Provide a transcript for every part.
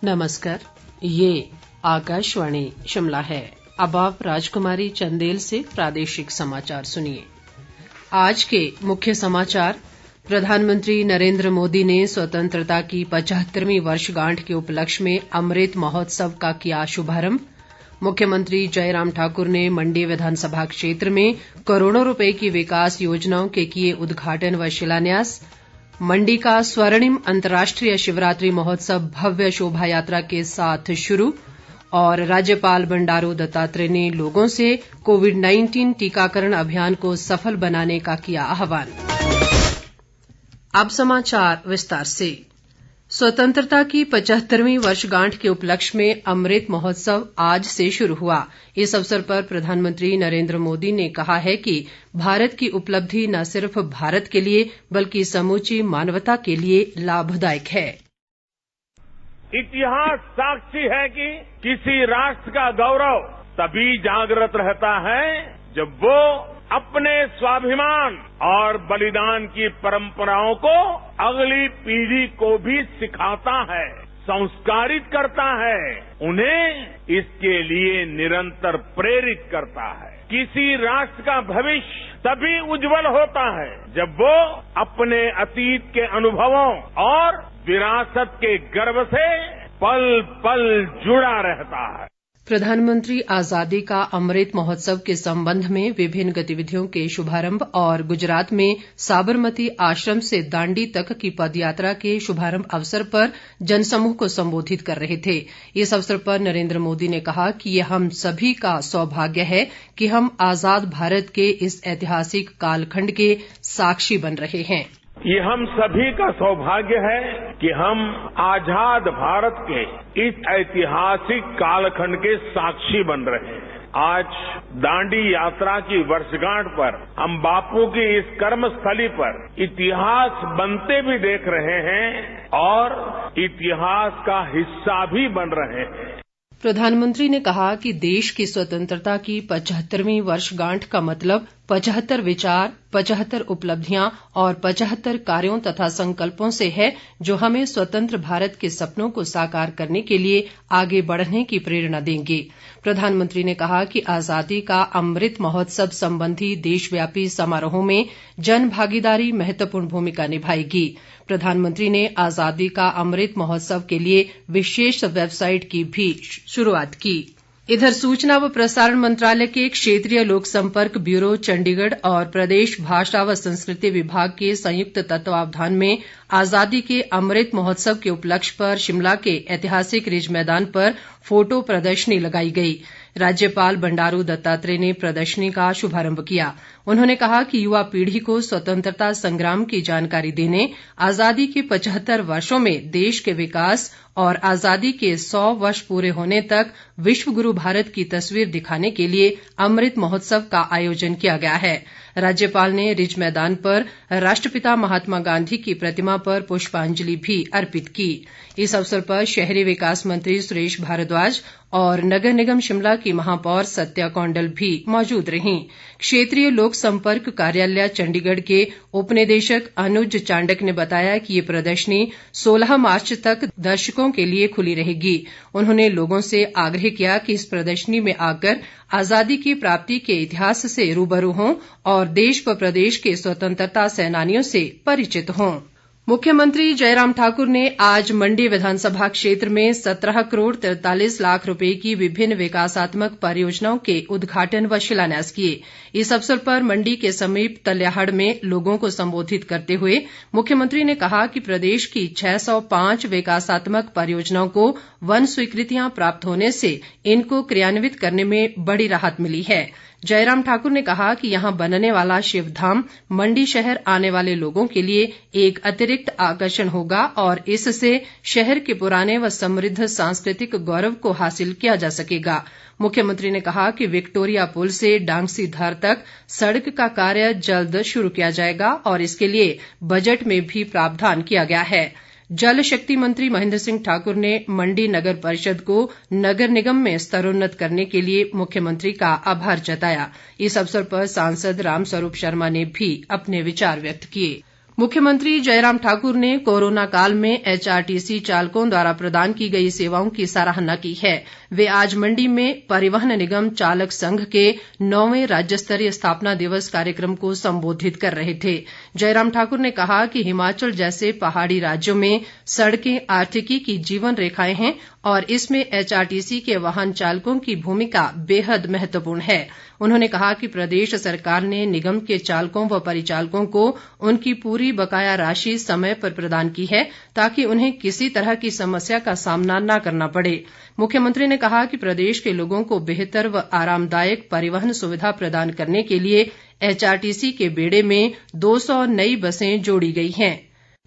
नमस्कार, ये आकाशवाणी शिमला है। अब आप राजकुमारी चंदेल से प्रादेशिक समाचार सुनिए। आज के मुख्य समाचार। प्रधानमंत्री नरेंद्र मोदी ने स्वतंत्रता की 75वीं वर्षगांठ के उपलक्ष्य में अमृत महोत्सव का किया शुभारंभ। मुख्यमंत्री जयराम ठाकुर ने मंडी विधानसभा क्षेत्र में करोड़ों रुपए की विकास योजनाओं के किए उद्घाटन व शिलान्यास। मंडी का स्वर्णिम अंतर्राष्ट्रीय शिवरात्रि महोत्सव भव्य शोभा यात्रा के साथ शुरू। और राज्यपाल बंडारू दत्तात्रेय ने लोगों से कोविड-19 टीकाकरण अभियान को सफल बनाने का किया आह्वान। अब समाचार विस्तार से। स्वतंत्रता की 75वीं वर्षगांठ के उपलक्ष्य में अमृत महोत्सव आज से शुरू हुआ। इस अवसर पर प्रधानमंत्री नरेंद्र मोदी ने कहा है कि भारत की उपलब्धि न सिर्फ भारत के लिए बल्कि समूची मानवता के लिए लाभदायक है। इतिहास साक्षी है कि किसी राष्ट्र का गौरव तभी जागृत रहता है जब वो अपने स्वाभिमान और बलिदान की परंपराओं को अगली पीढ़ी को भी सिखाता है, संस्कारित करता है, उन्हें इसके लिए निरंतर प्रेरित करता है। किसी राष्ट्र का भविष्य तभी उज्जवल होता है जब वो अपने अतीत के अनुभवों और विरासत के गर्व से पल पल जुड़ा रहता है। प्रधानमंत्री आजादी का अमृत महोत्सव के संबंध में विभिन्न गतिविधियों के शुभारंभ और गुजरात में साबरमती आश्रम से दांडी तक की पदयात्रा के शुभारंभ अवसर पर जनसमूह को संबोधित कर रहे थे। इस अवसर पर नरेंद्र मोदी ने कहा कि ये हम सभी का सौभाग्य है कि हम आजाद भारत के इस ऐतिहासिक कालखंड के साक्षी बन रहे हैं। ये हम सभी का सौभाग्य है कि हम आजाद भारत के इस ऐतिहासिक कालखंड के साक्षी बन रहे हैं। आज दांडी यात्रा की वर्षगांठ पर हम बापू की इस कर्मस्थली पर इतिहास बनते भी देख रहे हैं और इतिहास का हिस्सा भी बन रहे हैं। प्रधानमंत्री ने कहा कि देश की स्वतंत्रता की 75वीं वर्षगांठ का मतलब 75 विचार, 75 उपलब्धियां और 75 कार्यों तथा संकल्पों से है जो हमें स्वतंत्र भारत के सपनों को साकार करने के लिए आगे बढ़ने की प्रेरणा देंगे। प्रधानमंत्री ने कहा कि आजादी का अमृत महोत्सव संबंधी देशव्यापी समारोहों में जन भागीदारी महत्वपूर्ण भूमिका निभाएगी। प्रधानमंत्री ने आजादी का अमृत महोत्सव के लिए विशेष वेबसाइट की भी शुरुआत की। इधर सूचना व प्रसारण मंत्रालय के क्षेत्रीय लोक संपर्क ब्यूरो चंडीगढ़ और प्रदेश भाषा व संस्कृति विभाग के संयुक्त तत्वावधान में आजादी के अमृत महोत्सव के उपलक्ष्य पर शिमला के ऐतिहासिक रिज मैदान पर फोटो प्रदर्शनी लगाई गई। राज्यपाल बंडारू दत्तात्रेय ने प्रदर्शनी का शुभारंभ किया। उन्होंने कहा कि युवा पीढ़ी को स्वतंत्रता संग्राम की जानकारी देने, आजादी के 75 वर्षों में देश के विकास और आजादी के 100 वर्ष पूरे होने तक विश्व गुरु भारत की तस्वीर दिखाने के लिए अमृत महोत्सव का आयोजन किया गया है। राज्यपाल ने रिज मैदान पर राष्ट्रपिता महात्मा गांधी की प्रतिमा पर पुष्पांजलि भी अर्पित की। इस अवसर पर शहरी विकास मंत्री सुरेश भारद्वाज और नगर निगम शिमला की महापौर सत्या कौंडल भी मौजूद रहीं। क्षेत्रीय लोक संपर्क कार्यालय चंडीगढ़ के उपनिदेशक अनुज चांडक ने बताया कि ये प्रदर्शनी 16 मार्च तक दर्शकों के लिए खुली रहेगी। उन्होंने लोगों से आग्रह किया कि इस प्रदर्शनी में आकर आजादी की प्राप्ति के इतिहास से रूबरू हों और देश व प्रदेश के स्वतंत्रता सेनानियों से परिचित हों। मुख्यमंत्री जयराम ठाकुर ने आज मंडी विधानसभा क्षेत्र में 17 करोड़ 43 लाख रुपए की विभिन्न विकासात्मक परियोजनाओं के उद्घाटन व शिलान्यास किए। इस अवसर पर मंडी के समीप तल्याहड़ में लोगों को संबोधित करते हुए मुख्यमंत्री ने कहा कि प्रदेश की 605 विकासात्मक परियोजनाओं को वन स्वीकृतियां प्राप्त होने से इनको क्रियान्वित करने में बड़ी राहत मिली है। जयराम ठाकुर ने कहा कि यहां बनने वाला शिवधाम मंडी शहर आने वाले लोगों के लिए एक अतिरिक्त आकर्षण होगा और इससे शहर के पुराने व समृद्ध सांस्कृतिक गौरव को हासिल किया जा सकेगा। मुख्यमंत्री ने कहा कि विक्टोरिया पुल से डांगसी धार तक सड़क का कार्य जल्द शुरू किया जाएगा और इसके लिए बजट में भी प्रावधान किया गया है। जल शक्ति मंत्री महेंद्र सिंह ठाकुर ने मंडी नगर परिषद को नगर निगम में स्तरोन्नत करने के लिए मुख्यमंत्री का आभार जताया। इस अवसर पर सांसद रामस्वरूप शर्मा ने भी अपने विचार व्यक्त किए। मुख्यमंत्री जयराम ठाकुर ने कोरोना काल में एचआरटीसी चालकों द्वारा प्रदान की गई सेवाओं की सराहना की है। वे आज मंडी में परिवहन निगम चालक संघ के 9वें राज्य स्तरीय स्थापना दिवस कार्यक्रम को संबोधित कर रहे थे। जयराम ठाकुर ने कहा कि हिमाचल जैसे पहाड़ी राज्यों में सड़कें आर्थिकी की जीवन रेखाएं हैं और इसमें एचआरटीसी के वाहन चालकों की भूमिका बेहद महत्वपूर्ण है। उन्होंने कहा कि प्रदेश सरकार ने निगम के चालकों व परिचालकों को उनकी पूरी बकाया राशि समय पर प्रदान की है ताकि उन्हें किसी तरह की समस्या का सामना न करना पड़े। मुख्यमंत्री ने कहा कि प्रदेश के लोगों को बेहतर व आरामदायक परिवहन सुविधा प्रदान करने के लिए एचआरटीसी के बेड़े में 200 नई बसें जोड़ी गई हैं।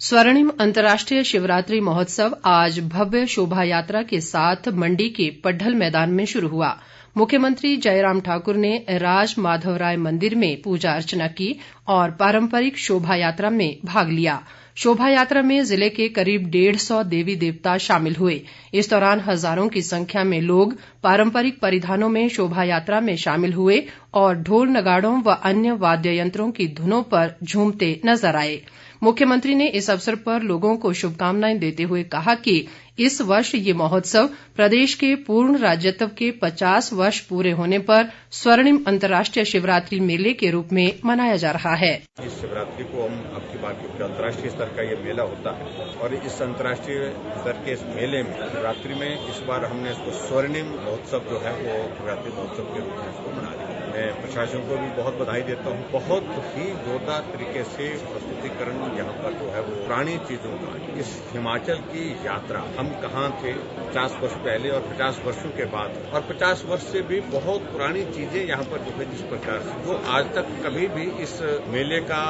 स्वर्णिम अंतर्राष्ट्रीय शिवरात्रि महोत्सव आज भव्य शोभा यात्रा के साथ मंडी के पड्ढल मैदान में शुरू हुआ। मुख्यमंत्री जयराम ठाकुर ने राज माधवराय मंदिर में पूजा अर्चना की और पारंपरिक शोभा यात्रा में भाग लिया। शोभा यात्रा में जिले के करीब 150 देवी देवता शामिल हुए। इस दौरान हजारों की संख्या में लोग पारंपरिक परिधानों में शोभा यात्रा में शामिल हुए और ढोल नगाड़ों व अन्य वाद्य यंत्रों की धुनों पर झूमते नजर आए। मुख्यमंत्री ने इस अवसर पर लोगों को शुभकामनाएं देते हुए कहा कि इस वर्ष ये महोत्सव प्रदेश के पूर्ण राज्यत्व के 50 वर्ष पूरे होने पर स्वर्णिम अंतर्राष्ट्रीय शिवरात्रि मेले के रूप में मनाया जा रहा है। इस शिवरात्रि को हम अब की बार क्योंकि अंतर्राष्ट्रीय स्तर का ये मेला होता है और इस अंतर्राष्ट्रीय स्तर के इस मेले में शिवरात्रि में इस बार हमने इसको स्वर्णिम महोत्सव जो है वो शिवरात्रि महोत्सव के रूप में इसको मना लिया। मैं प्रशासन को भी बहुत बधाई देता हूँ। बहुत ही जोरदार तरीके से प्रस्तुतिकरण यहाँ पर जो है वो पुरानी चीजों का इस हिमाचल की यात्रा हम कहाँ थे 50 वर्ष पहले और 50 वर्षों के बाद और 50 वर्ष से भी बहुत पुरानी चीजें यहाँ पर जो है जिस प्रकार से जो आज तक कभी भी इस मेले का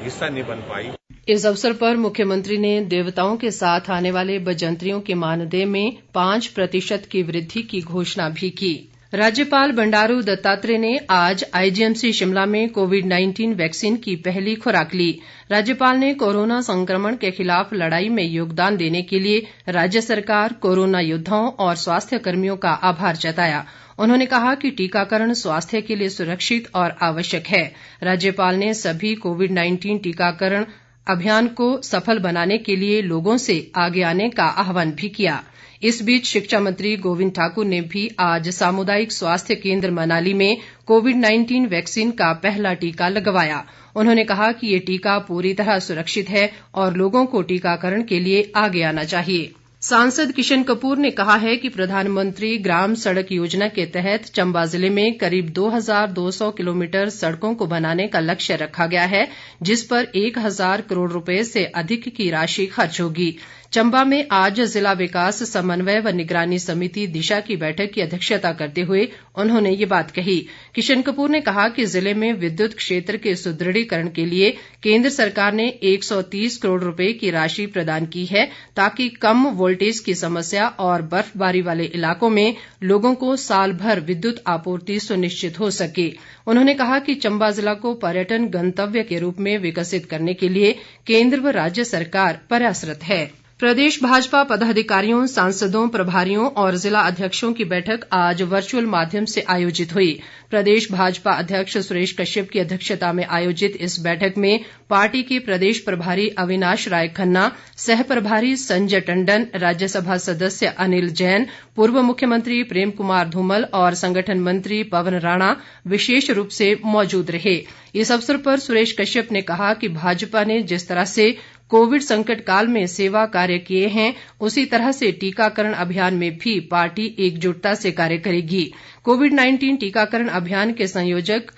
हिस्सा नहीं बन पाई। इस अवसर पर मुख्यमंत्री ने देवताओं के साथ आने वाले बजंतरियों के मानदेय में 5% की वृद्धि की घोषणा भी की। राज्यपाल बंडारू दत्तात्रेय ने आज आईजीएमसी शिमला में कोविड-19 वैक्सीन की पहली खुराक ली। राज्यपाल ने कोरोना संक्रमण के खिलाफ लड़ाई में योगदान देने के लिए राज्य सरकार, कोरोना योद्धाओं और स्वास्थ्य कर्मियों का आभार जताया। उन्होंने कहा कि टीकाकरण स्वास्थ्य के लिए सुरक्षित और आवश्यक है। राज्यपाल ने सभी कोविड-19 टीकाकरण अभियान को सफल बनाने के लिए लोगों से आगे आने का आह्वान भी किया। इस बीच शिक्षा मंत्री गोविंद ठाकुर ने भी आज सामुदायिक स्वास्थ्य केंद्र मनाली में कोविड-19 वैक्सीन का पहला टीका लगवाया। उन्होंने कहा कि ये टीका पूरी तरह सुरक्षित है और लोगों को टीकाकरण के लिए आगे आना चाहिए। सांसद किशन कपूर ने कहा है कि प्रधानमंत्री ग्राम सड़क योजना के तहत चंबा जिले में करीब 2200 किलोमीटर सड़कों को बनाने का लक्ष्य रखा गया है, जिस पर 1000 करोड़ रुपए से अधिक की राशि खर्च होगी। चंबा में आज जिला विकास समन्वय व निगरानी समिति दिशा की बैठक की अध्यक्षता करते हुए उन्होंने ये बात कही। किशन कपूर ने कहा कि जिले में विद्युत क्षेत्र के सुदृढ़ीकरण के लिए केंद्र सरकार ने 130 करोड़ रुपए की राशि प्रदान की है ताकि कम वोल्टेज की समस्या और बर्फबारी वाले इलाकों में लोगों को साल भर विद्युत आपूर्ति सुनिश्चित हो सके। उन्होंने कहा कि चंबा जिला को पर्यटन गंतव्य के रूप में विकसित करने के लिए केंद्र व राज्य सरकार प्रयासरत है। प्रदेश भाजपा पदाधिकारियों, सांसदों, प्रभारियों और जिला अध्यक्षों की बैठक आज वर्चुअल माध्यम से आयोजित हुई। प्रदेश भाजपा अध्यक्ष सुरेश कश्यप की अध्यक्षता में आयोजित इस बैठक में पार्टी के प्रदेश प्रभारी अविनाश राय खन्ना, सह प्रभारी संजय टंडन, राज्यसभा सदस्य अनिल जैन, पूर्व मुख्यमंत्री प्रेम कुमार धूमल और संगठन मंत्री पवन राणा विशेष रूप से मौजूद रहे। इस अवसर पर सुरेश कश्यप ने कहा कि भाजपा ने जिस तरह से कोविड संकट काल में सेवा कार्य किए हैं, उसी तरह से टीकाकरण अभियान में भी पार्टी एकजुटता से कार्य करेगी। कोविड-19 टीकाकरण अभियान के संयोजक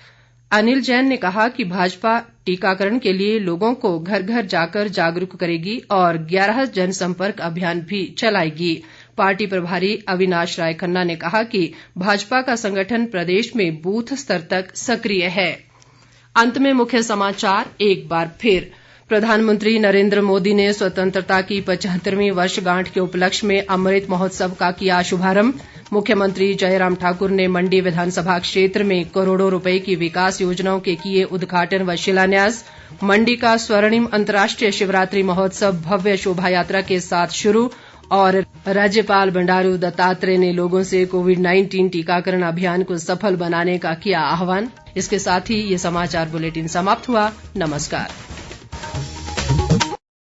अनिल जैन ने कहा कि भाजपा टीकाकरण के लिए लोगों को घर घर जाकर जागरूक करेगी और 11 जनसंपर्क अभियान भी चलाएगी। पार्टी प्रभारी अविनाश राय खन्ना ने कहा कि भाजपा का संगठन प्रदेश में बूथ स्तर तक सक्रिय है। अंत में मुख्य समाचार एक बार फिर। प्रधानमंत्री नरेंद्र मोदी ने स्वतंत्रता की 75वीं वर्षगांठ के उपलक्ष्य में अमृत महोत्सव का किया शुभारंभ। मुख्यमंत्री जयराम ठाकुर ने मंडी विधानसभा क्षेत्र में करोड़ों रुपए की विकास योजनाओं के किए उद्घाटन व शिलान्यास। मंडी का स्वर्णिम अंतर्राष्ट्रीय शिवरात्रि महोत्सव भव्य शोभा यात्रा के साथ शुरू और राज्यपाल बंडारू दत्तात्रेय ने लोगों से कोविड-19 टीकाकरण अभियान को सफल बनाने का किया आह्वान। इसके साथ ही ये समाचार बुलेटिन समाप्त हुआ। नमस्कार।